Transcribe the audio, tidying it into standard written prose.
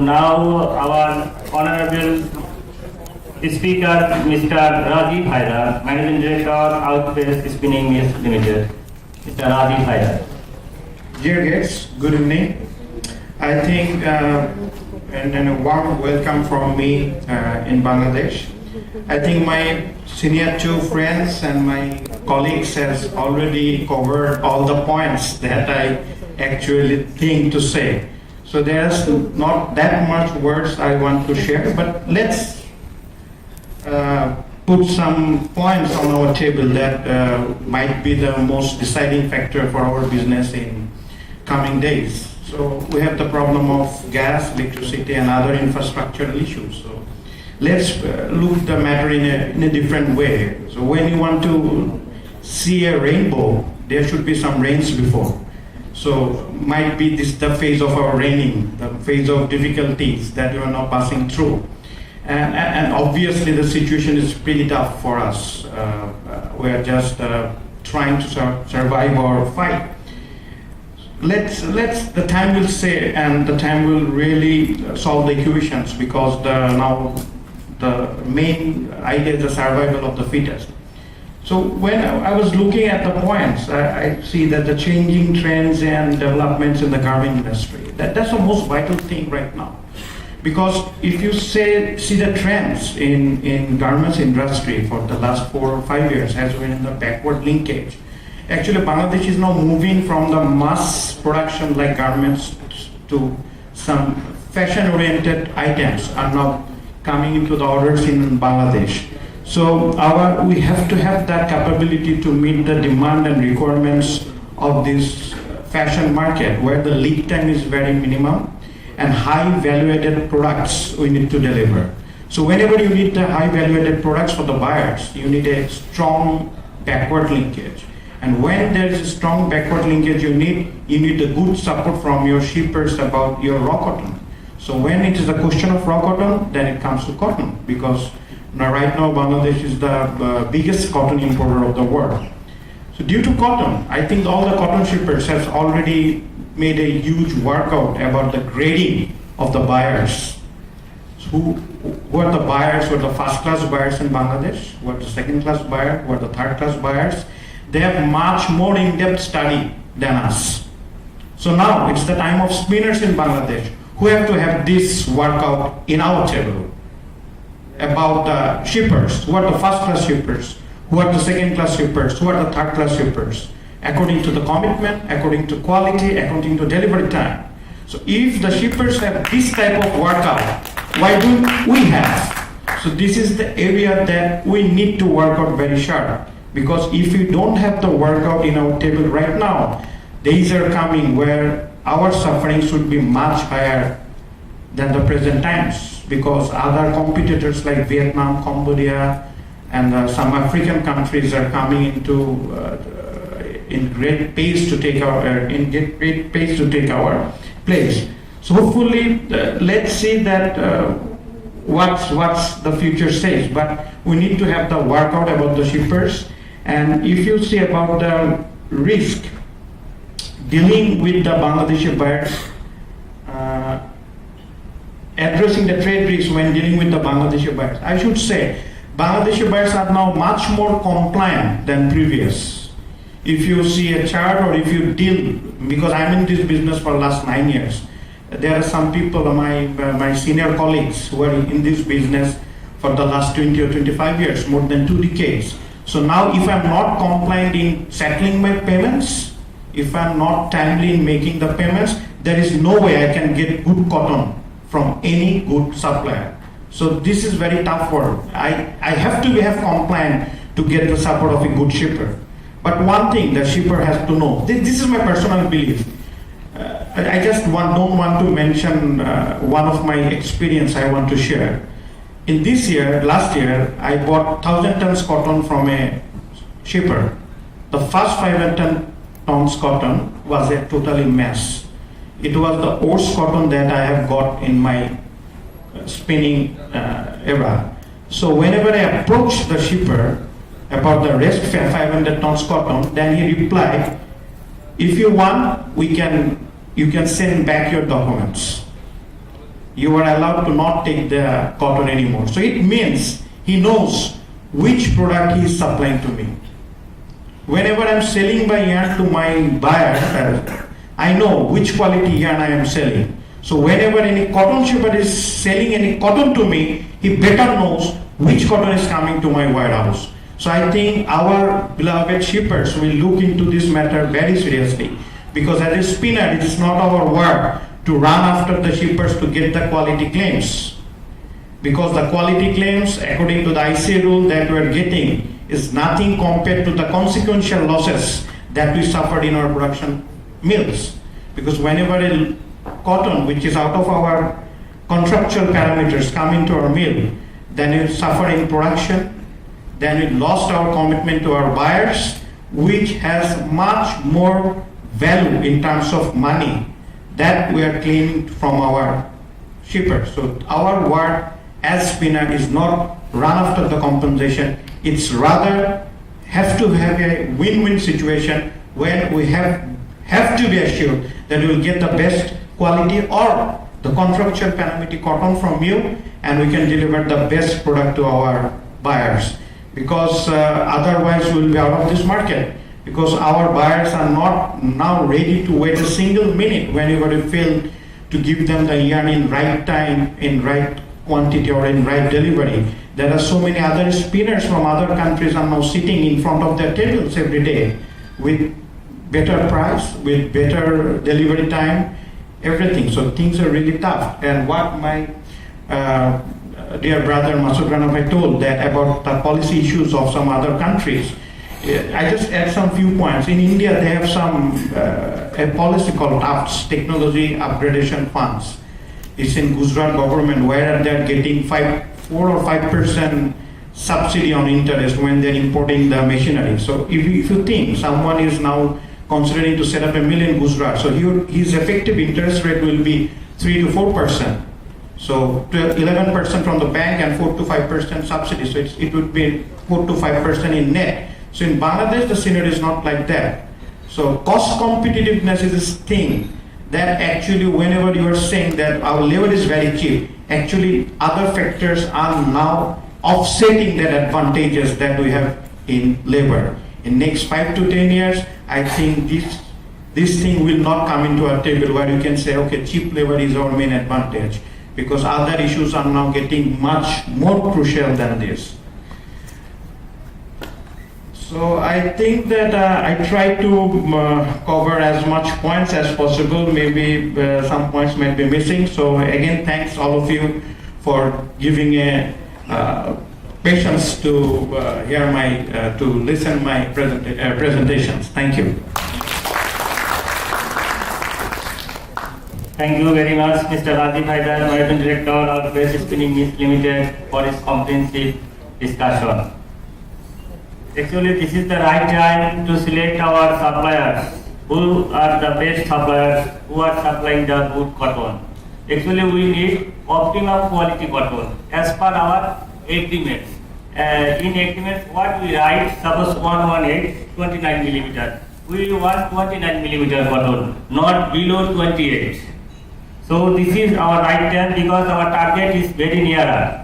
Now our honorable speaker, Mr. Razeeb Haider, Managing Director, Outbase Spinning Mills Limited. Mr. Razeeb Haider. Dear guests, good evening. I think and a warm welcome from me in Bangladesh. I think my senior two friends and my colleagues has already covered all the points that I actually think to say. So there's not that much words I want to share, but let's put some points on our table that might be the most deciding factor for our business in coming days. So we have the problem of gas, electricity, and other infrastructural issues. So let's look the matter in a different way. So when you want to see a rainbow, there should be some rains before. So might be this the phase of our raining, the phase of difficulties that we are now passing through. And obviously the situation is pretty tough for us. We are just trying to survive or fight. The time will say, and the time will really solve the equations, because now the main idea is the survival of the fittest. So when I was looking at the points, I see that the changing trends and developments in the garment industry, that's the most vital thing right now. Because if you see the trends in garments industry for the last 4 or 5 years has been in the backward linkage. Actually, Bangladesh is now moving from the mass production like garments to some fashion-oriented items are now coming into the orders in Bangladesh. So we have to have that capability to meet the demand and requirements of this fashion market, where the lead time is very minimum and high value-added products we need to deliver. So whenever you need the high value-added products for the buyers, you need a strong backward linkage. And when there is a strong backward linkage, you need a good support from your shippers about your raw cotton. So when it is a question of raw cotton, then it comes to cotton, because right now Bangladesh is the biggest cotton importer of the world. So due to cotton, I think all the cotton shippers have already made a huge workout about the grading of the buyers. So who are the buyers? Who are the first class buyers in Bangladesh? Who are the second class buyers? Who are the third class buyers? They have much more in-depth study than us. So now it's the time of spinners in Bangladesh who have to have this workout in our table about the shippers. Who are the first class shippers? Who are the second class shippers? Who are the third class shippers? According to the commitment, according to quality, according to delivery time. So if the shippers have this type of workout, why don't we have? So this is the area that we need to work out very sharp. Because if we don't have the workout in our table right now, days are coming where our suffering should be much higher than the present times, because other competitors like Vietnam, Cambodia, and some African countries are coming into in great pace to take our place. So hopefully, let's see that what's the future says. But we need to have the workout about the shippers. And if you see about the risk dealing with the Bangladeshi buyers, addressing the trade risk when dealing with the Bangladeshi buyers, I should say Bangladeshi buyers are now much more compliant than previous. If you see a chart, or if you deal, because I'm in this business for the last 9 years, there are some people, my senior colleagues, who are in this business for the last 20 or 25 years, more than 2 decades. So now if I'm not compliant in settling my payments, if I'm not timely in making the payments, there is no way I can get good cotton from any good supplier. So this is very tough work. I have to have compliant to get the support of a good shipper. But one thing the shipper has to know, this is my personal belief. I just don't want to mention one of my experience I want to share. In this year, last year, I bought 1,000 tons cotton from a shipper. The first 500 tons cotton was a totally mess. It was the worst cotton that I have got in my spinning era. So whenever I approached the shipper about the rest 500 tons cotton, then he replied, if you want, you can send back your documents. you are allowed to not take the cotton anymore. So it means he knows which product he is supplying to me. Whenever I'm selling my yarn to my buyer, I know which quality yarn I am selling. So whenever any cotton shipper is selling any cotton to me, he better knows which cotton is coming to my warehouse. So I think our beloved shippers will look into this matter very seriously, because as a spinner, it is not our work to run after the shippers to get the quality claims. Because the quality claims, according to the ICA rule that we are getting, is nothing compared to the consequential losses that we suffered in our production mills. Because whenever a cotton which is out of our contractual parameters come into our mill, then we suffer in production, then we lost our commitment to our buyers, which has much more value in terms of money that we are claiming from our shippers. So our work as spinner is not run after the compensation, it's rather have to have a win-win situation where we have to be assured that we will get the best quality or the contractual penalty cotton from you, and we can deliver the best product to our buyers. Because otherwise we will be out of this market, because our buyers are not now ready to wait a single minute whenever we fail to give them the yarn in right time, in right quantity, or in right delivery. There are so many other spinners from other countries are now sitting in front of their tables every day with better price, with better delivery time, everything. So things are really tough. And what my dear brother Masud Ranabhai told that about the policy issues of some other countries, I just add some few points. In India, they have some a policy called TUFTS, Technology Upgradation Funds. It's in Gujarat government, where they're getting 4 or 5% subsidy on interest when they're importing the machinery. So if you think someone is now considering to set up a mill in Gujarat, so his effective interest rate will be 3 to 4%. So 11% from the bank and 4 to 5% subsidy. So it would be 4 to 5% in net. So in Bangladesh, the scenario is not like that. So cost competitiveness is this thing that actually whenever you are saying that our labor is very cheap, actually other factors are now offsetting that advantages that we have in labor. In next 5 to 10 years, I think this thing will not come into our table where you can say, okay, cheap labor is our main advantage, because other issues are now getting much more crucial than this. So I think that I try to cover as much points as possible. Maybe some points might be missing. So again, thanks all of you for giving a patience to hear my to listen my presentations. Thank you. Thank you very much, Mr. Razeeb Haider, Managing Director of Bangladesh Spinning Mills Limited, for his comprehensive discussion. Actually, this is the right time to select our suppliers, who are the best suppliers, who are supplying the good cotton. Actually, we need optimum quality cotton as per our agreements. In agreements, what we write, suppose 118, 29 millimeter. We want 29 millimeter cotton, not below 28. So this is our right time, because our target is very nearer.